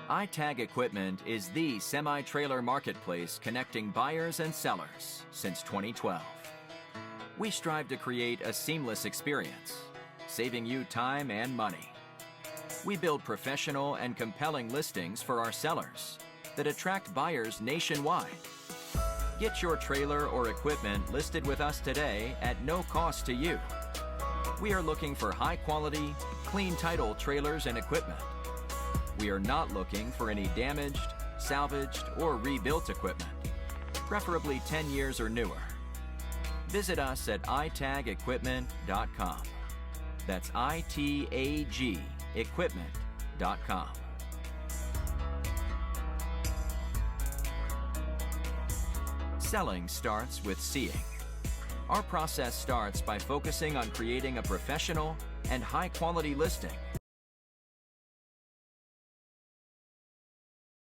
iTag Equipment is the semi-trailer marketplace connecting buyers and sellers since 2012. We strive to create a seamless experience, saving you time and money. We build professional and compelling listings for our sellers that attract buyers nationwide. Get your trailer or equipment listed with us today at no cost to you. We are looking for high-quality, clean title trailers and equipment. We are not looking for any damaged, salvaged, or rebuilt equipment, preferably 10 years or newer. Visit us at itagequipment.com. That's ITAG equipment.com. Selling starts with seeing. Our process starts by focusing on creating a professional and high-quality listing